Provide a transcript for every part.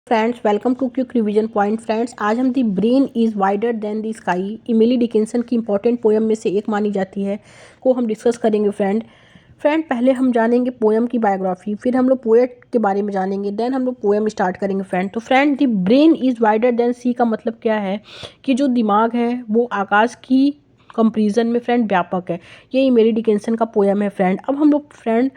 Friends welcome to quick revision point. Friends आज हम the brain is wider than the sky, Emily Dickinson की important poem में से एक मानी जाती है, को हम डिस्कस करेंगे। फ्रेंड पहले हम जानेंगे पोएम की बायोग्राफी, फिर हम लोग पोएट के बारे में जानेंगे, देन हम लोग पोएम स्टार्ट करेंगे। तो friend the brain is wider than sea का मतलब क्या है कि जो दिमाग है वो आकाश की कंपेरिजन में फ्रेंड व्यापक है। ये इमिली डिकिंसन का पोएम है फ्रेंड। अब हम लोग फ्रेंड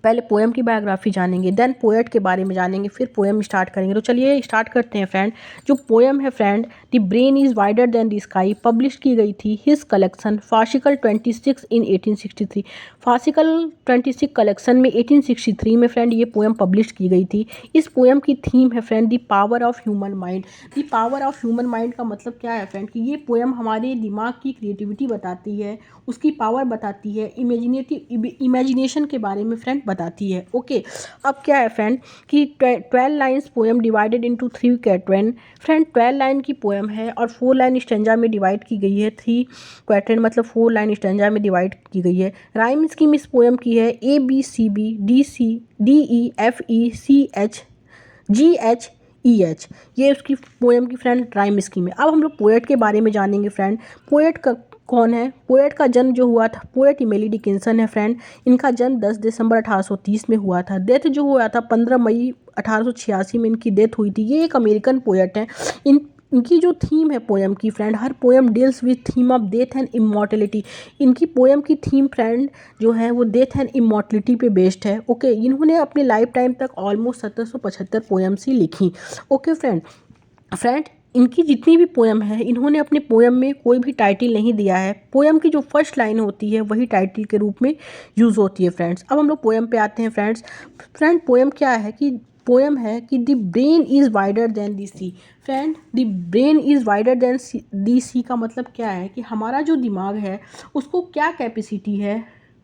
पहले पोएम की बायोग्राफी जानेंगे, देन पोएट के बारे में जानेंगे, फिर पोएम स्टार्ट करेंगे। तो चलिए स्टार्ट करते हैं फ्रेंड। जो पोएम है friend, the brain is wider than the sky, publish की गई थी हिज कलेक्शन फासिकल 26 इन 1863। फासिकल 26 कलेक्शन में 1863 में फ्रेंड ये पोएम पब्लिश की गई थी। इस पोएम की थीम है friend the power of human mind. The power of human mind का मतलब क्या है फ्रेंड कि ये पोएम हमारे दिमाग की क्रिएटिविटी बताती है, उसकी पावर बताती है, इमेजिनेशन के बारे में फ्रेंड बताती है। ओके, अब क्या है फ्रेंड कि 12 lines poem divided into 3 quatrain. Friend 12 line की पोएम है और 4 लाइन स्टैंजा में डिवाइड की गई है। 3 क्वैट्रेन मतलब 4 लाइन स्टैंजा में डिवाइड की गई है। राइम स्कीम इस पोएम की है ABCBDCDEFECH ये उसकी पोएम की फ्रेंड राइम स्कीम है। अब हम लोग पोएट के बारे में जानेंगे फ्रेंड। पोएट का कौन है? पोएट का जन्म जो हुआ था, पोएट इमिली डिकिंसन है फ्रेंड। इनका जन्म 10 दिसंबर 1830 में हुआ था। डेथ जो हुआ था 15 मई 1886 में इनकी डेथ हुई थी। ये एक अमेरिकन पोएट है। इनकी जो थीम है पोएम की friend, her poem deals with theme of death and immortality. इनकी पोएम की थीम फ्रेंड जो है वो डेथ एंड इमॉर्टलिटी पे बेस्ड है। ओके, इन्होंने अपने लाइफ टाइम तक ऑलमोस्ट 1775 पोएम्स ही लिखी। ओके फ्रेंड इनकी जितनी भी पोएम है, इन्होंने अपने पोएम में कोई भी टाइटल नहीं दिया है। पोएम की जो फर्स्ट लाइन होती है वही टाइटल के रूप में यूज़ होती है फ्रेंड्स। अब हम लोग पोएम पे आते हैं फ्रेंड पोएम क्या है कि पोएम है कि the brain is wider than the sea. Friend the brain is wider than the sea का मतलब क्या है कि हमारा जो दिमाग है उसको क्या कैपेसिटी है,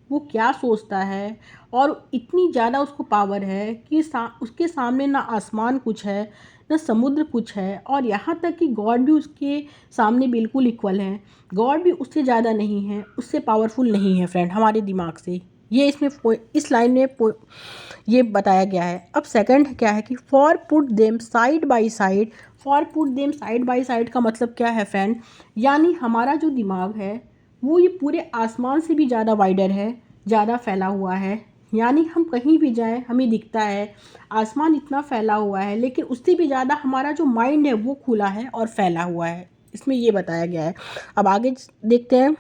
वो क्या सोचता है, और इतनी ज़्यादा उसको पावर है कि उसके सामने ना आसमान कुछ है, ना समुद्र कुछ है, और यहाँ तक कि गॉड भी उसके सामने बिल्कुल इक्वल है। गॉड भी उससे ज़्यादा नहीं है, उससे पावरफुल नहीं है फ्रेंड हमारे दिमाग से। ये इसमें इस लाइन में ये बताया गया है। अब सेकंड क्या है कि for put them side by side. For put them side by side का मतलब क्या है फ्रेंड, यानी हमारा जो दिमाग है वो ये पूरे आसमान से भी ज़्यादा वाइडर है, ज़्यादा फैला हुआ है। यानी हम कहीं भी जाएं हमें दिखता है आसमान इतना फैला हुआ है, लेकिन उससे भी ज़्यादा हमारा जो माइंड है वो खुला है और फैला हुआ है, इसमें ये बताया गया है। अब आगे देखते हैं।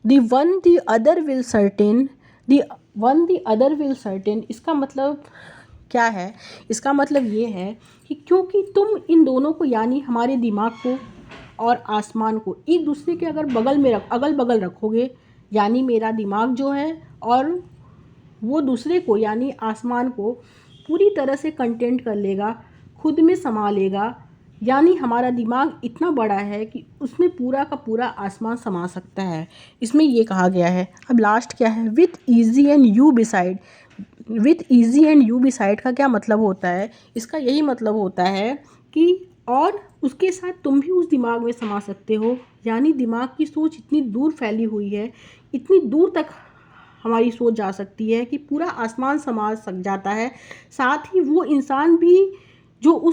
The other will certain. The other will certain इसका मतलब क्या है? इसका मतलब ये है कि क्योंकि तुम इन दोनों को यानी हमारे दिमाग को और आसमान को एक दूसरे के अगल बगल रखोगे, यानी मेरा दिमाग जो है और वो दूसरे को यानी आसमान को पूरी तरह से कंटेंट कर लेगा, खुद में समा लेगा। यानी हमारा दिमाग इतना बड़ा है कि उसमें पूरा का पूरा आसमान समा सकता है, इसमें ये कहा गया है। अब लास्ट क्या है, with easy and you beside. With easy and you beside का क्या मतलब होता है? इसका यही मतलब होता है कि और उसके साथ तुम भी उस दिमाग में समा सकते हो। यानी दिमाग की सोच इतनी दूर फैली हुई है, इतनी दूर तक हमारी सोच जा सकती है कि पूरा आसमान समा सक जाता है। साथ ही वो इंसान भी जो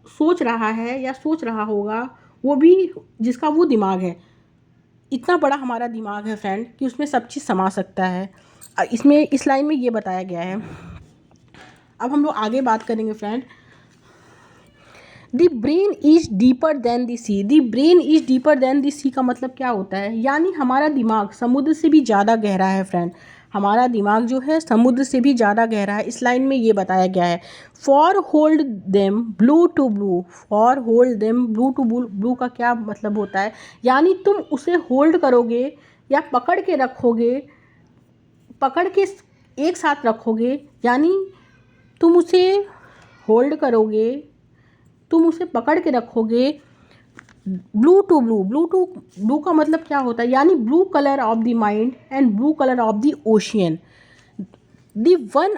सोच रहा है या सोच रहा होगा, वो भी जिसका वो दिमाग है, इतना बड़ा हमारा दिमाग है फ्रेंड कि उसमें सब चीज़ समा सकता है। इसमें इस लाइन में ये बताया गया है। अब हम लोग आगे बात करेंगे friend. The brain is deeper than the sea. The brain is deeper than the sea का मतलब क्या होता है? यानी हमारा दिमाग समुद्र से भी ज़्यादा गहरा है फ्रेंड। हमारा दिमाग जो है समुद्र से भी ज़्यादा गहरा है। इस लाइन में ये बताया गया है। For hold them blue to blue. For hold them blue to blue. Blue का क्या मतलब होता है? यानी तुम उसे होल्ड करोगे या पकड़ के रखोगे, पकड़ के एक साथ रखोगे, यानी तुम उसे होल्ड करोगे, तुम उसे पकड़ के रखोगे। ब्लू टू ब्लू का मतलब क्या होता है? यानी blue colour of the mind and blue colour of the ocean. The one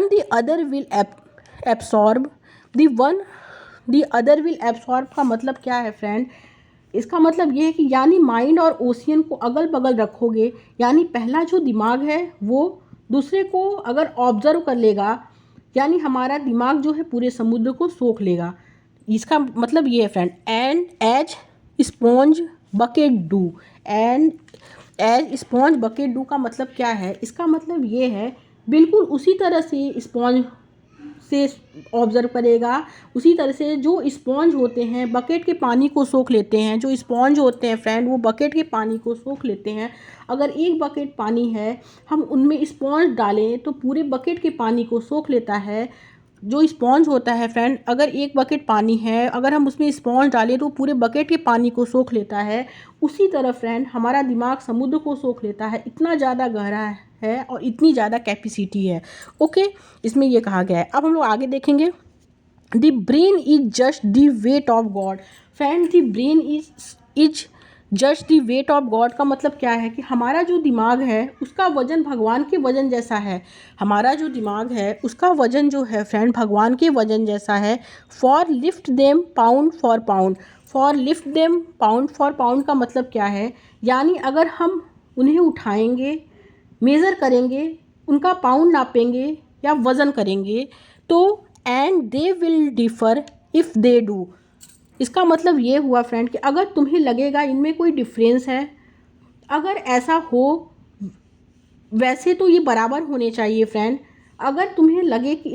the other will absorb. The other will absorb का मतलब क्या है फ्रेंड? इसका मतलब ये है कि यानी माइंड और ओशियन को अगल बगल रखोगे, यानी पहला जो दिमाग है वो दूसरे को अगर ऑब्जर्व कर लेगा, यानी हमारा दिमाग जो है पूरे समुद्र को सोख लेगा। इसका मतलब ये है friend, and as sponge bucket do. And as sponge bucket do का मतलब क्या है? इसका मतलब ये है बिल्कुल उसी तरह से स्पॉन्ज से ऑब्जर्व करेगा, उसी तरह से जो स्पॉन्ज होते हैं बकेट के पानी को सोख लेते हैं। जो स्पॉन्ज होते हैं फ्रेंड वो बकेट के पानी को सोख लेते हैं। अगर एक बकेट पानी है, हम उनमें स्पॉन्ज डालें तो पूरे बकेट के पानी को सोख लेता है। जो स्पॉन्ज होता है फ्रेंड, अगर एक बकेट पानी है, अगर हम उसमें स्पॉन्ज डालें तो पूरे बकेट के पानी को सोख लेता है। उसी तरह फ्रेंड हमारा दिमाग समुद्र को सोख लेता है, इतना ज़्यादा गहरा है और इतनी ज़्यादा कैपेसिटी है। ओके, इसमें ये कहा गया है। अब हम लोग आगे देखेंगे। The brain is just the weight of God. Friend the brain is just the weight of God का मतलब क्या है कि हमारा जो दिमाग है उसका वजन भगवान के वजन जैसा है। हमारा जो दिमाग है उसका वजन जो है फ्रेंड भगवान के वजन जैसा है। For lift them pound for pound. For lift them pound for pound का मतलब क्या है? यानी अगर हम उन्हें उठाएंगे, मेज़र करेंगे, उनका पाउंड नापेंगे या वज़न करेंगे तो and they will differ if they do. इसका मतलब ये हुआ फ्रेंड कि अगर तुम्हें लगेगा इनमें कोई डिफरेंस है, अगर ऐसा हो, वैसे तो ये बराबर होने चाहिए फ्रेंड। अगर तुम्हें लगे कि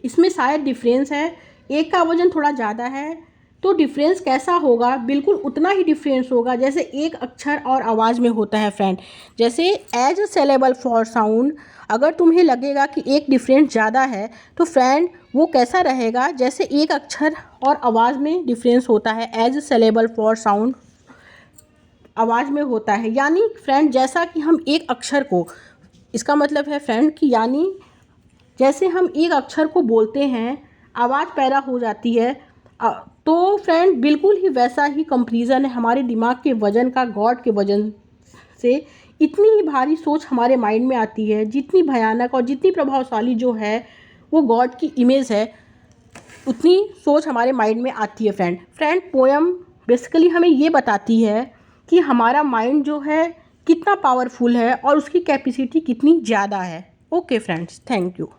इसमें शायद डिफरेंस है, एक का वजन थोड़ा ज़्यादा है, तो डिफरेंस कैसा होगा? बिल्कुल उतना ही डिफरेंस होगा जैसे एक अक्षर और आवाज़ में होता है फ्रेंड। जैसे as a syllable for sound, अगर तुम्हें लगेगा कि एक डिफरेंस ज़्यादा है तो फ्रेंड वो कैसा रहेगा? जैसे एक अक्षर और आवाज़ में डिफरेंस होता है, as a syllable for sound आवाज़ में होता है। यानी फ्रेंड जैसा कि हम एक अक्षर को, इसका मतलब है फ्रेंड कि यानी जैसे हम एक अक्षर को बोलते हैं, आवाज़ पैदा हो जाती है, तो फ्रेंड बिल्कुल ही वैसा ही कंपैरिजन है हमारे दिमाग के वज़न का गॉड के वज़न से। इतनी ही भारी सोच हमारे माइंड में आती है, जितनी भयानक और जितनी प्रभावशाली जो है वो गॉड की इमेज है, उतनी सोच हमारे माइंड में आती है फ्रेंड पोएम बेसिकली हमें ये बताती है कि हमारा माइंड जो है कितना पावरफुल है और उसकी कैपेसिटी कितनी ज़्यादा है। Okay friends, thank you.